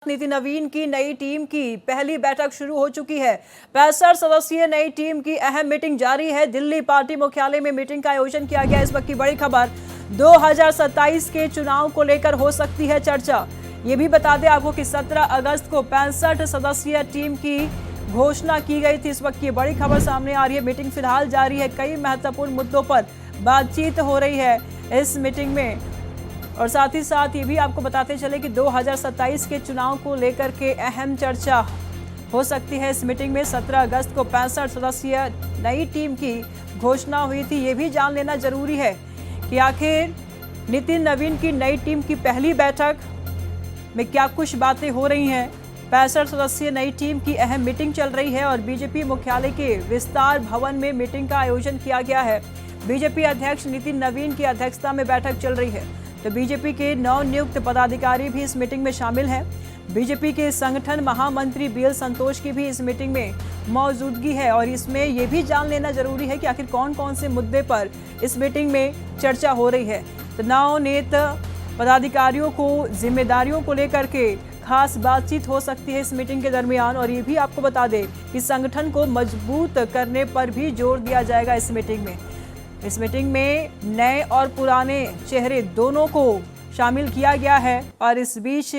नीति नवीन की नई टीम की पहली बैठक शुरू हो चुकी है। 65 सदस्यीय नई टीम की अहम मीटिंग जारी है। दिल्ली पार्टी मुख्यालय में मीटिंग का आयोजन किया गया। इस वक्त की बड़ी खबर 2027 के चुनाव को लेकर हो सकती है चर्चा। ये भी बता दें आपको कि 17 अगस्त को 65 सदस्यीय टीम की घोषणा की गई थी। इस वक्त की बड़ी खबर सामने आ रही है। मीटिंग फिलहाल जारी है। कई महत्वपूर्ण मुद्दों पर बातचीत हो रही है इस मीटिंग में। और साथ ही साथ ये भी आपको बताते चले कि 2027 के चुनाव को लेकर के अहम चर्चा हो सकती है। इस मीटिंग में 17 अगस्त को 65 सदस्यीय नई टीम की घोषणा हुई थी। ये भी जान लेना जरूरी है कि आखिर नितिन नवीन की नई टीम की पहली बैठक में क्या कुछ बातें हो रही हैं। 65 सदस्यीय नई टीम की अहम मीटिंग चल रही है और बीजेपी मुख्यालय के विस्तार भवन में मीटिंग का आयोजन किया गया है। बीजेपी अध्यक्ष नितिन नवीन की अध्यक्षता में बैठक चल रही है। तो बीजेपी के नवनियुक्त पदाधिकारी भी इस मीटिंग में शामिल हैं। बीजेपी के संगठन महामंत्री बीएल संतोष की भी इस मीटिंग में मौजूदगी है और इसमें यह भी जान लेना जरूरी है कि आखिर कौन कौन से मुद्दे पर इस मीटिंग में चर्चा हो रही है। तो नवनियुक्त पदाधिकारियों को जिम्मेदारियों को लेकर के खास बातचीत हो सकती है इस मीटिंग के दरमियान। और ये भी आपको बता दें कि संगठन को मजबूत करने पर भी जोर दिया जाएगा इस मीटिंग में। इस मीटिंग में नए और पुराने चेहरे दोनों को शामिल किया गया है और इस बीच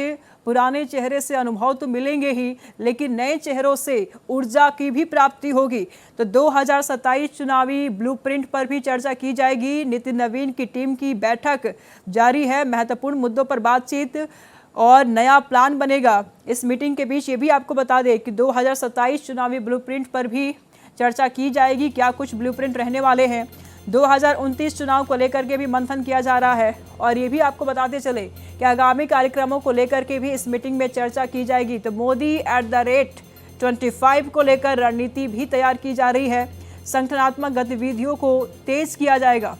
पुराने चेहरे से अनुभव तो मिलेंगे ही, लेकिन नए चेहरों से ऊर्जा की भी प्राप्ति होगी। तो 2027 चुनावी ब्लूप्रिंट पर भी चर्चा की जाएगी। नितिन नवीन की टीम की बैठक जारी है। महत्वपूर्ण मुद्दों पर बातचीत और नया प्लान बनेगा। इस मीटिंग के बीच ये भी आपको बता दें कि 2027 चुनावी ब्लूप्रिंट पर भी चर्चा की जाएगी। क्या कुछ ब्लूप्रिंट रहने वाले हैं। 2029 चुनाव को लेकर के भी मंथन किया जा रहा है और ये भी आपको बताते चले कि आगामी कार्यक्रमों को लेकर के भी इस मीटिंग में चर्चा की जाएगी। तो मोदी @25 को लेकर रणनीति भी तैयार की जा रही है। संगठनात्मक गतिविधियों को तेज किया जाएगा।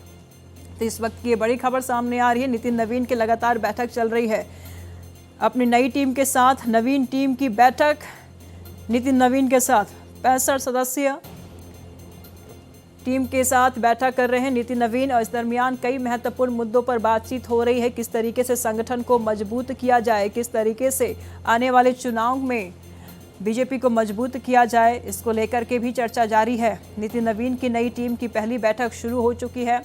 तो इस वक्त की बड़ी खबर सामने आ रही है। नितिन नवीन की लगातार बैठक चल रही है अपनी नई टीम के साथ। नवीन टीम की बैठक नितिन नवीन के साथ 65 सदस्यीय टीम के साथ बैठक कर रहे हैं नितिन नवीन। और इस दरमियान कई महत्वपूर्ण मुद्दों पर बातचीत हो रही है। किस तरीके से संगठन को मजबूत किया जाए, किस तरीके से आने वाले चुनाव में बीजेपी को मजबूत किया जाए, इसको लेकर के भी चर्चा जारी है। नितिन नवीन की नई टीम की पहली बैठक शुरू हो चुकी है।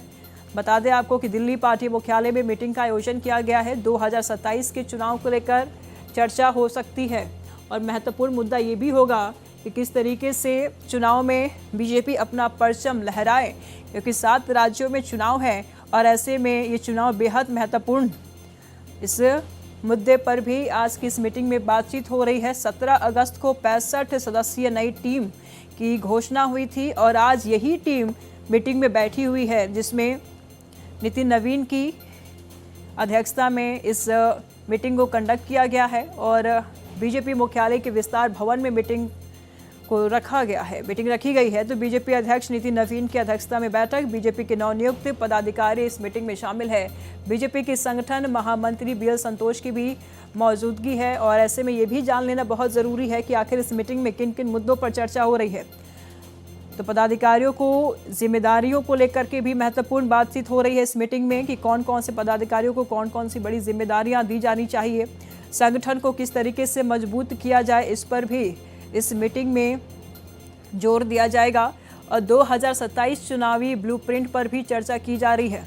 बता दें आपको कि दिल्ली पार्टी मुख्यालय में मीटिंग का आयोजन किया गया है। 2027 के चुनाव को लेकर चर्चा हो सकती है और महत्वपूर्ण मुद्दा ये भी होगा कि किस तरीके से चुनाव में बीजेपी अपना परचम लहराए, क्योंकि 7 राज्यों में चुनाव है और ऐसे में ये चुनाव बेहद महत्वपूर्ण। इस मुद्दे पर भी आज की इस मीटिंग में बातचीत हो रही है। 17 अगस्त को 65 सदस्यीय नई टीम की घोषणा हुई थी और आज यही टीम मीटिंग में बैठी हुई है, जिसमें नितिन नवीन की अध्यक्षता में इस मीटिंग को कंडक्ट किया गया है और बीजेपी मुख्यालय के विस्तार भवन में मीटिंग को रखा गया है, मीटिंग रखी गई है। तो बीजेपी अध्यक्ष नितिन नवीन की अध्यक्षता में बैठक। बीजेपी के नवनियुक्त पदाधिकारी इस मीटिंग में शामिल है। बीजेपी के संगठन महामंत्री बीएल संतोष की भी मौजूदगी है और ऐसे में ये भी जान लेना बहुत ज़रूरी है कि आखिर इस मीटिंग में किन किन मुद्दों पर चर्चा हो रही है। तो पदाधिकारियों को जिम्मेदारियों को लेकर के भी महत्वपूर्ण बातचीत हो रही है इस मीटिंग में कि कौन कौन से पदाधिकारियों को कौन कौन सी बड़ी जिम्मेदारियाँ दी जानी चाहिए। संगठन को किस तरीके से मजबूत किया जाए, इस पर भी इस मीटिंग में जोर दिया जाएगा। और 2027 चुनावी ब्लूप्रिंट पर भी चर्चा की जा रही है।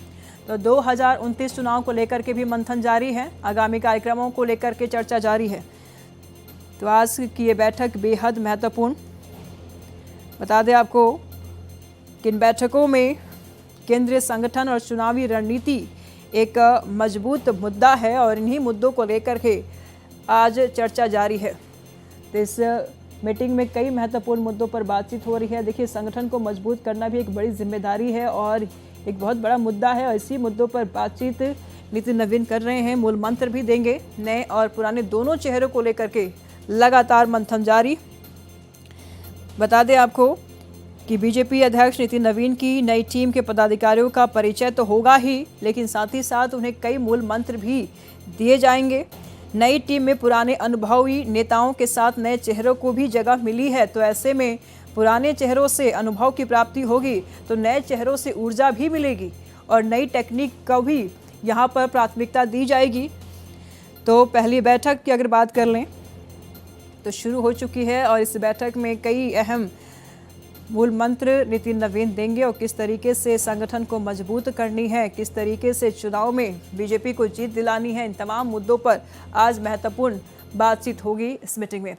तो 2029 चुनाव को लेकर के भी मंथन जारी है। आगामी कार्यक्रमों को लेकर के चर्चा जारी है। तो आज की ये बैठक बेहद महत्वपूर्ण। बता दें आपको कि इन बैठकों में केंद्रीय संगठन और चुनावी रणनीति एक मजबूत मुद्दा है और इन्हीं मुद्दों को लेकर के आज चर्चा जारी है। तो इस मीटिंग में कई महत्वपूर्ण मुद्दों पर बातचीत हो रही है। देखिए, संगठन को मजबूत करना भी एक बड़ी जिम्मेदारी है और एक बहुत बड़ा मुद्दा है और इसी मुद्दों पर बातचीत नितिन नवीन कर रहे हैं। मूल मंत्र भी देंगे। नए और पुराने दोनों चेहरों को लेकर के लगातार मंथन जारी। बता दें आपको कि बीजेपी अध्यक्ष नितिन नवीन की नई टीम के पदाधिकारियों का परिचय तो होगा ही, लेकिन साथ ही साथ उन्हें कई मूल मंत्र भी दिए जाएंगे। नई टीम में पुराने अनुभवी नेताओं के साथ नए चेहरों को भी जगह मिली है। तो ऐसे में पुराने चेहरों से अनुभव की प्राप्ति होगी तो नए चेहरों से ऊर्जा भी मिलेगी और नई टेक्निक को भी यहाँ पर प्राथमिकता दी जाएगी। तो पहली बैठक की अगर बात कर लें तो शुरू हो चुकी है और इस बैठक में कई अहम मूल मंत्र नितिन नवीन देंगे और किस तरीके से संगठन को मजबूत करनी है, किस तरीके से चुनाव में बीजेपी को जीत दिलानी है, इन तमाम मुद्दों पर आज महत्वपूर्ण बातचीत होगी इस मीटिंग में।